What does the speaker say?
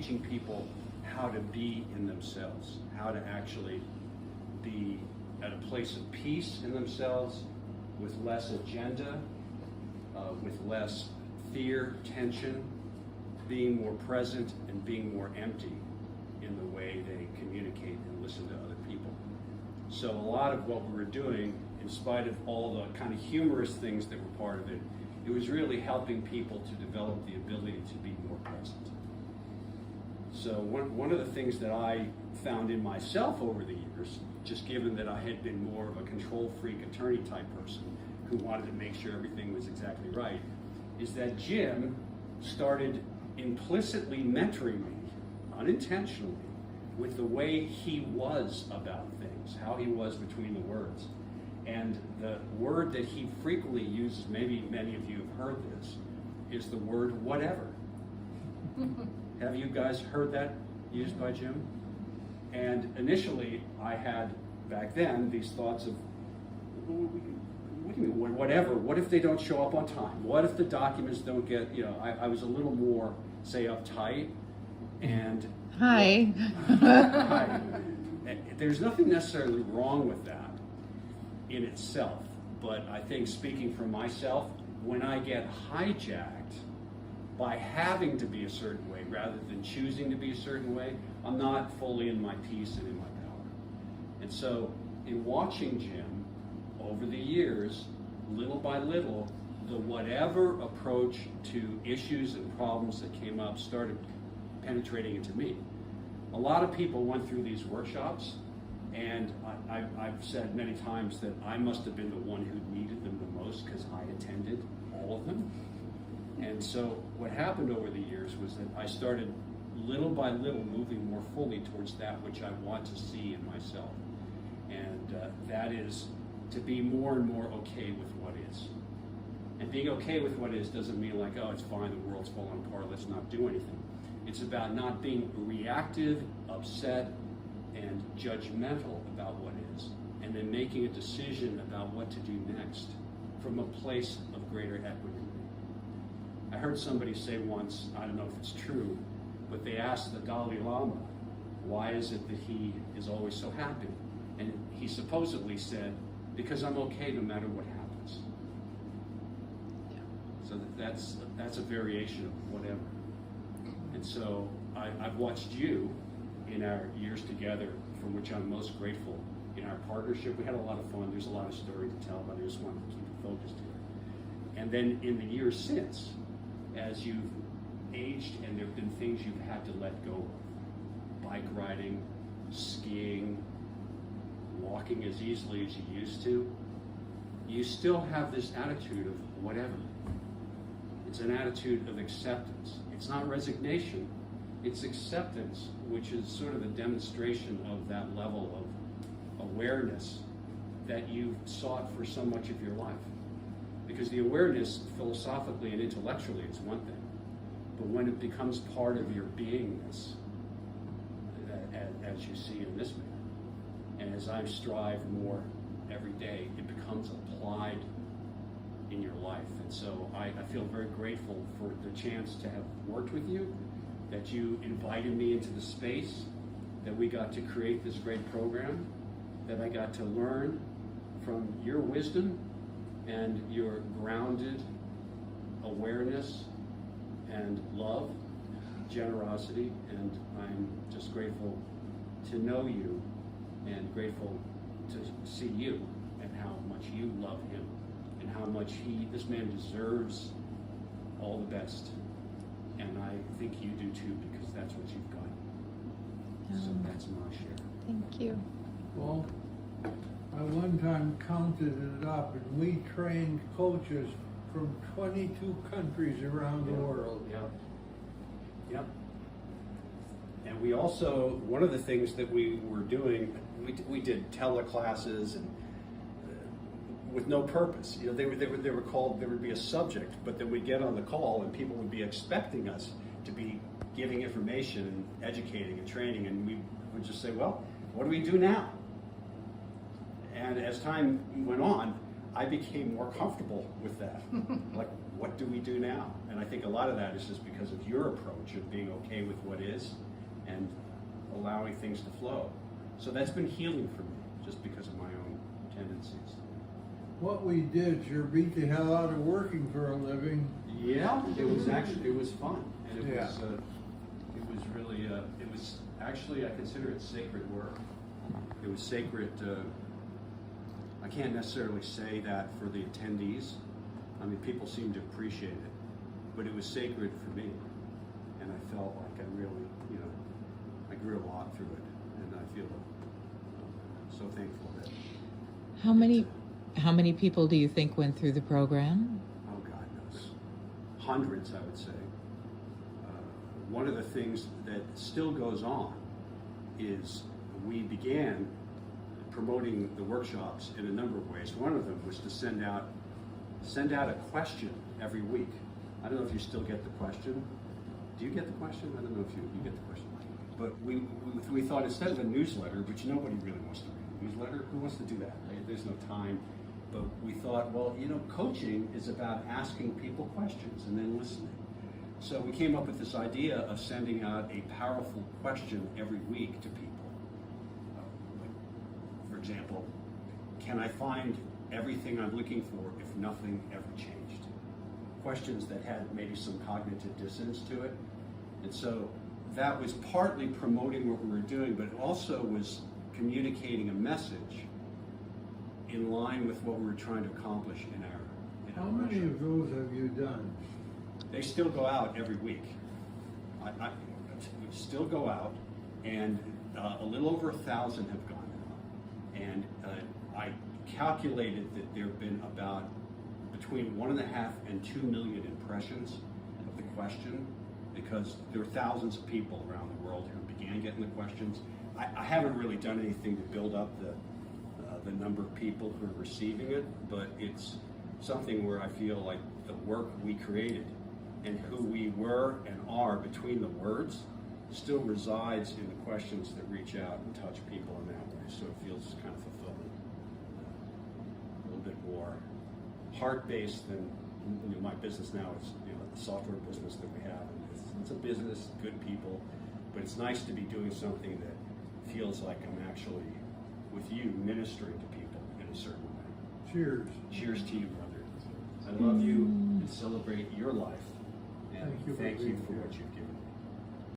teaching people how to be in themselves, how to actually be at a place of peace in themselves, with less agenda, with less fear, tension, being more present and being more empty in the way they communicate and listen to other people. So a lot of what we were doing, in spite of all the kind of humorous things that were part of it, it was really helping people to develop the ability to be more present. So one of the things that I found in myself over the years, just given that I had been more of a control freak attorney type person who wanted to make sure everything was exactly right, is that Jim started implicitly mentoring me, unintentionally, with the way he was about things, how he was between the words. And the word that he frequently uses, maybe many of you have heard this, is the word whatever. Have you guys heard that used by Jim? And initially, I had, back then, these thoughts of, what do you mean, whatever? What if they don't show up on time? What if the documents don't get, I was a little more, say, uptight. And Hi. Hi. There's nothing necessarily wrong with that in itself, but I think, speaking for myself, when I get hijacked by having to be a certain way rather than choosing to be a certain way, I'm not fully in my peace and in my power. And so in watching Jim over the years, little by little, the whatever approach to issues and problems that came up started penetrating into me. A lot of people went through these workshops, and I've said many times that I must have been the one who needed them the most because I attended all of them. And so what happened over the years was that I started little by little moving more fully towards that which I want to see in myself. And that is to be more and more okay with what is. And being okay with what is doesn't mean like, oh, it's fine, the world's falling apart, let's not do anything. It's about not being reactive, upset, and judgmental about what is, and then making a decision about what to do next from a place of greater equanimity. I heard somebody say once, I don't know if it's true, but they asked the Dalai Lama, why is it that he is always so happy? And he supposedly said, because I'm okay no matter what happens. So that's a variation of whatever. And so I've watched you in our years together, for which I'm most grateful. In our partnership, we had a lot of fun. There's a lot of story to tell, but I just wanted to keep it focused here. And then in the years since, as you've aged and there have been things you've had to let go of, bike riding, skiing, walking as easily as you used to, you still have this attitude of whatever. It's an attitude of acceptance. It's not resignation, it's acceptance, which is sort of a demonstration of that level of awareness that you've sought for so much of your life. Because the awareness, philosophically and intellectually, is one thing, but when it becomes part of your beingness, as you see in this man, and as I strive more every day, it becomes applied in your life. And so I feel very grateful for the chance to have worked with you, that you invited me into the space, that we got to create this great program, that I got to learn from your wisdom and your grounded awareness and love, generosity, and I'm just grateful to know you and grateful to see you and how much you love him and how much this man deserves all the best. And I think you do too, because that's what you've got. So that's my share. Thank you. Well, I one time counted it up, and we trained coaches from 22 countries around the world. Yep. And we also, one of the things that we were doing, we did teleclasses and with no purpose. They were called, there would be a subject, but then we'd get on the call and people would be expecting us to be giving information and educating and training, and we would just say, well, what do we do now? And as time went on, I became more comfortable with that. Like, what do we do now? And I think a lot of that is just because of your approach of being okay with what is and allowing things to flow. So that's been healing for me, just because of my own tendencies. What we did sure beat the hell out of working for a living. Yeah, it was fun, and it Yeah. was really, it was actually, I consider it sacred work. It was sacred. I can't necessarily say that for the attendees. I mean, people seemed to appreciate it, but it was sacred for me, and I felt like I really, I grew a lot through it, and I feel so thankful that. How many people do you think went through the program? Oh, God knows. Hundreds, I would say. One of the things that still goes on is we began promoting the workshops in a number of ways. One of them was to send out a question every week. I don't know if you still get the question. Do you get the question? I don't know if you get the question. But we thought, instead of a newsletter, which nobody really wants to read a newsletter, who wants to do that, right? There's no time. But we thought, well, coaching is about asking people questions and then listening. So we came up with this idea of sending out a powerful question every week to people. For example, can I find everything I'm looking for if nothing ever changed? Questions that had maybe some cognitive dissonance to it. And so that was partly promoting what we were doing, but it also was communicating a message in line with what we were trying to accomplish in our How many workshop. of those have you done? They still go out every week. We still go out, and a little over 1,000 have gone out. And I calculated that there have been about between 1.5 and 2 million impressions of the question, because there are thousands of people around the world who began getting the questions. I haven't really done anything to build up the number of people who are receiving it, but it's something where I feel like the work we created and who we were and are between the words still resides in the questions that reach out and touch people in that way. So it feels kind of fulfilling, a little bit more heart-based than my business now is, the software business that we have. And it's a business, good people, but it's nice to be doing something that feels like I'm actually with you ministering to people in a certain way. Cheers. Cheers to you, brother. I love you and celebrate your life. And Thank you for thank you being for here. what you've given me.